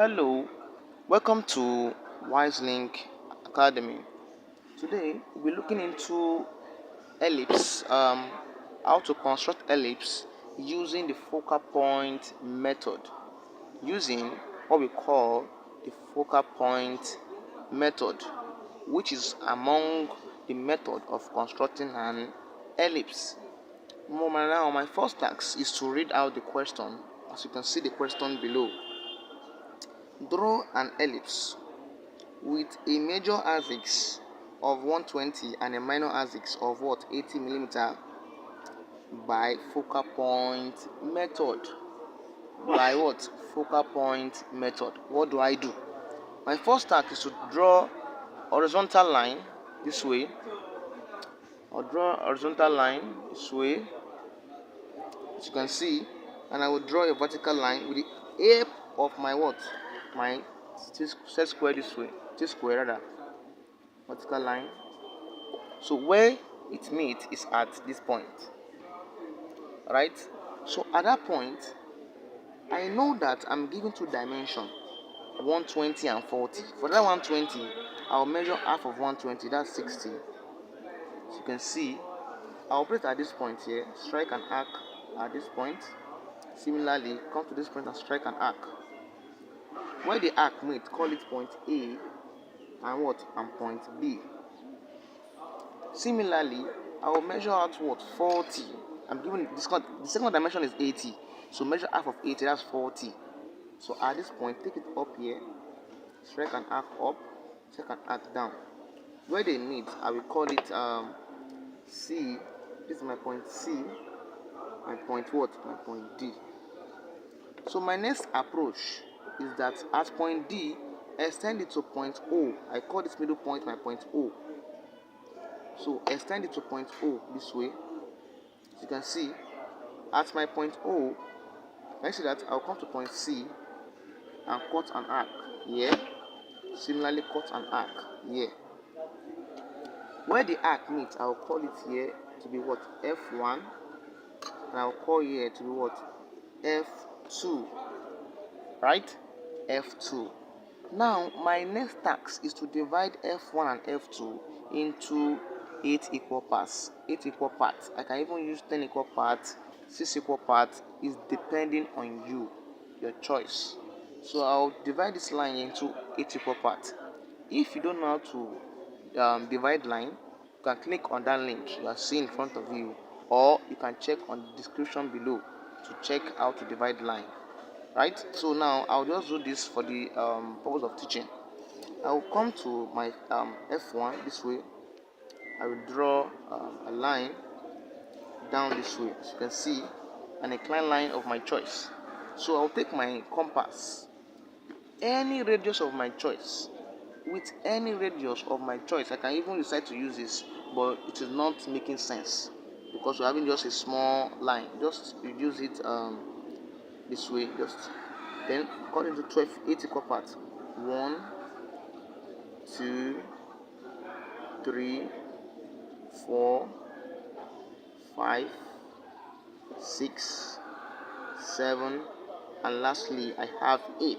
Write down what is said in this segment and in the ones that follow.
Hello, welcome to Link Academy. Today we're looking into ellipse, how to construct ellipse using the focal point method, using what we call the focal point method, which is among the method of constructing an ellipse. Now, my first task is to read out the question. As you can see the question below. Draw an ellipse with a major axis of 120 and a minor axis of 80 mm by focal point method. By what? Focal point method. What do I do? My first task is to draw horizontal line this way. I'll draw a horizontal line this way, as you can see, and I will draw a vertical line with the ape of my my set square this way, T-square rather, vertical line. So where it meets is at this point, right? So at that point, I know that I'm given two dimensions, 120 and 40. For that 120, I'll measure half of 120, that's 60. As you can see, I'll place at this point here, strike an arc at this point. Similarly, come to this point and strike an arc. Where the arc meet, call it point A and point B. Similarly, I will measure out 40. I'm given this. The second dimension is 80, so measure half of 80. That's 40. So at this point, take it up here, strike an arc up, strike an arc down. Where they meet, I will call it C. This is my point C. My point My point D. So my next approach is that at point D, extend it to point O. I call this middle point my point O. So extend it to point O this way. As you can see, at my point O, I see that I'll come to point C and cut an arc here. Similarly, cut an arc here. Where the arc meets, I'll call it here to be F1, and I'll call here to be F2. Right? F2. Now, my next task is to divide F1 and F2 into 8 equal parts. 8 equal parts. I can even use 10 equal parts, 6 equal parts. Is depending on you, your choice. So I'll divide this line into 8 equal parts. If you don't know how to divide line, you can click on that link you are seeing in front of you, or you can check on the description below to check how to divide line. Right? So now I'll just do this for the purpose of teaching. I will come to my F1 this way. I will draw a line down this way, as you can see, an inclined line of my choice. So I'll take my compass, any radius of my choice. With any radius of my choice, I can even decide to use this, but it is not making sense because we're having just a small line. Just reduce it this way, just then cut into 8 equal parts. 1, 2, 3, 4, 5, 6, 7, and lastly I have 8.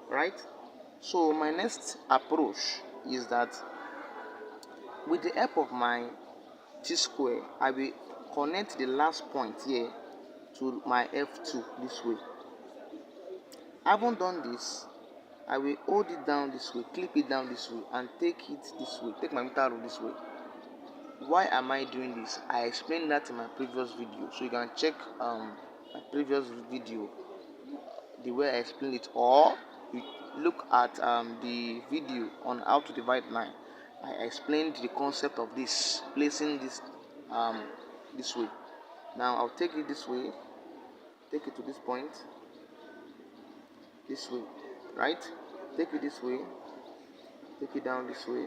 Right? So my next approach is that with the help of my T-square, I will connect the last point here to my F2 this way. Having done this, I will hold it down this way, clip it down this way, and take it this way. Take my meter rule this way. Why am I doing this? I explained that in my previous video, so you can check my previous video, the way I explained it, or you look at the video on how to divide line. I explained the concept of this, placing this this way. Now I'll take it this way, take it to this point, this way, right? Take it this way, take it down this way,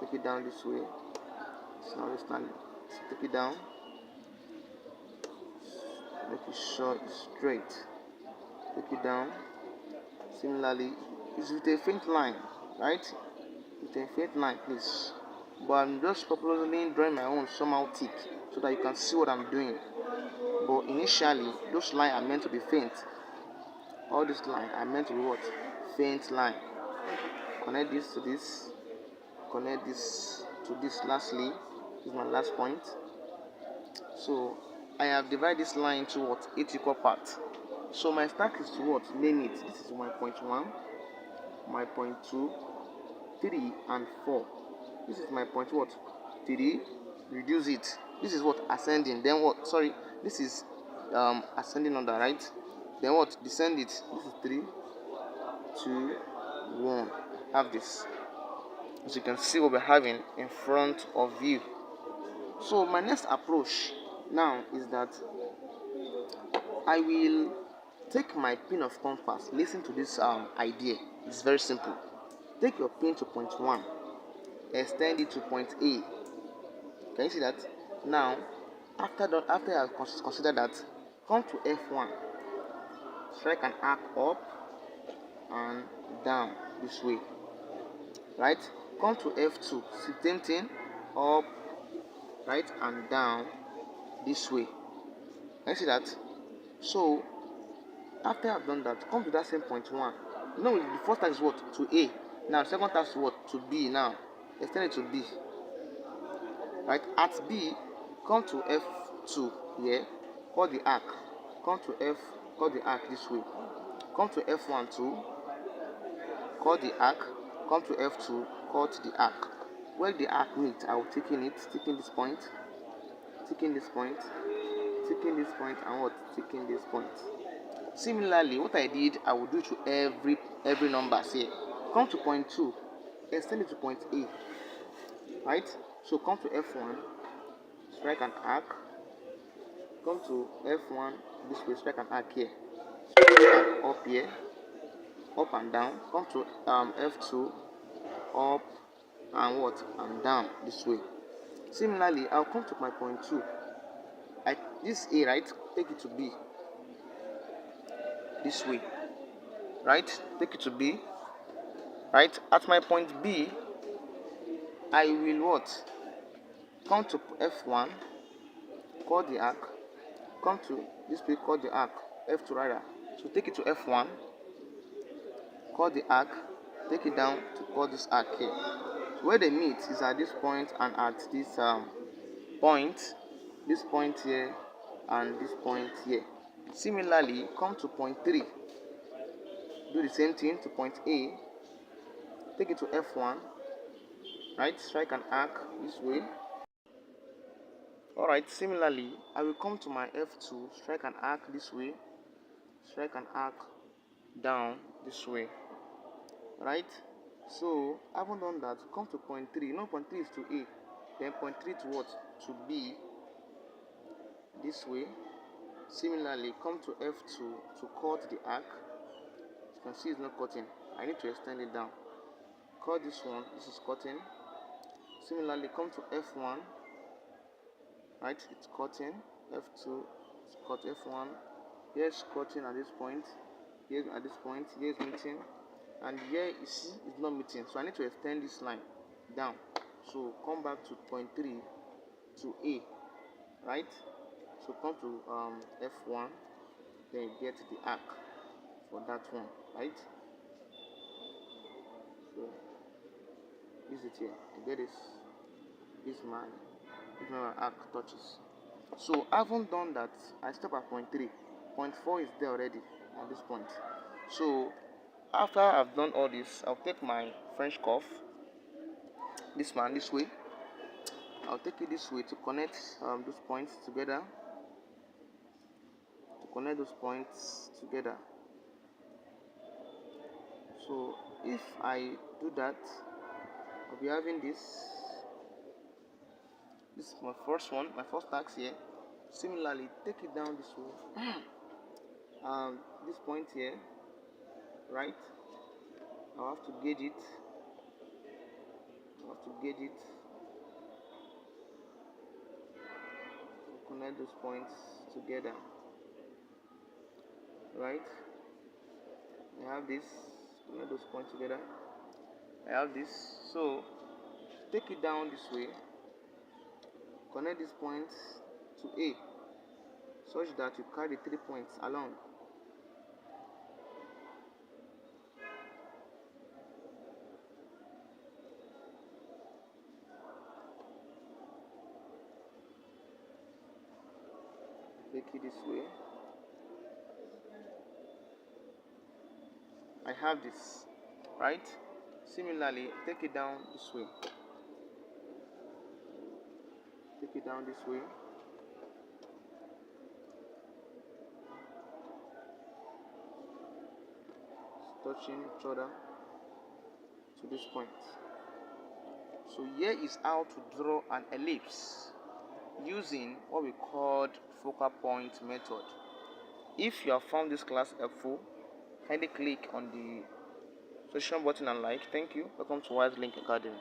take it down this way. So now stand, take it down, make it short, straight, take it down. Similarly, it's with a faint line, right? With a faint line, please. But I'm just purposely drawing my own somehow thick so that you can see what I'm doing. But initially, those lines are meant to be faint. all this line are meant to be what? Faint line. Connect this to this, connect this to this. Lastly, this is my last point. So I have divided this line into what? 8 equal parts. So my stack is to what? Name it. This is my point 1, my point 2, 3 and 4. This is my point what? 3. Reduce it. This is what? Ascending. Then what? Sorry, this is ascending order, right? Then what? Descend it. This is 3, 2, 1. Have this. As you can see what we're having in front of you. So my next approach now is that I will take my pin of compass. Listen to this idea. It's very simple. Take your pin to point 1, extend it to point A. Can you see that? Now, after I have considered that, come to F1, strike an arc up and down this way. Right? Come to F2, same thing, up, right and down this way. Can you see that? So after I've done that, come to that same point 1. You know, the first task is what? To A. Now the second task is what? To B. Now extend it to B. Right? At B, come to F2 here, call the arc. Come to F, call the arc this way. Come to F1 too, call the arc. Come to F2, cut the arc. Where the arc meet, I will take in it, taking this point, taking this point, taking this point, and what? Taking this point. Similarly, what I did, I will do to every number here. Come to point 2, extend it to point A. Right? So come to F1, strike an arc. Come to F1 this way, strike an arc here. Strike up here, up and down. Come to F2, up and what? And down this way. Similarly, I'll come to my point 2. This A, right? Take it to B. This way. Right? Take it to B. Right? At my point B, I will what? Come to F1, call the arc. Come to this place, call the arc. F2 rather. So take it to F1, call the arc, take it down to call this arc here. So where they meet is at this point and at this point here and this point here. Similarly, come to point 3. Do the same thing to point A. Take it to F1. Right, strike an arc this way. Alright, similarly, I will come to my F2, strike an arc this way, strike an arc down this way. Right? So, having done that, come to point 3. No, point 3 is to A. Then point 3 to what? To B. This way. Similarly, come to F2 to cut the arc. As you can see, it's not cutting. I need to extend it down. Cut this one. This is cutting. Similarly, come to F1. Right, it's cutting. F2, it's cut F1. Here's cutting at this point. Here's at this point. Here's meeting. And here you see it's not meeting. So I need to extend this line down. So come back to point 3 to A. Right? So come to F1. Then you get the arc for that one. Right? So use it here. You get this. This my arc touches. So having done that, I stop at point 3. Point 4 is there already at this point. So after I've done all this, I'll take my French curve, this one this way. I'll take it this way to connect those points together. So if I do that, I'll be having this. This is my first one, my first task here. Similarly, take it down this way. This point here, right? I'll have to gauge it. Connect those points together, right? I have this. Connect those points together. I have this. So take it down this way. Connect these points to A, such that you carry 3 points along. take it this way. I have this, right? Similarly, take it down this way. Take it down this way. Touching each other to this point. So here is how to draw an ellipse using what we called focal point method. If you have found this class helpful, kindly click on the subscription button and like. Thank you. Welcome to WAEC Link Academy.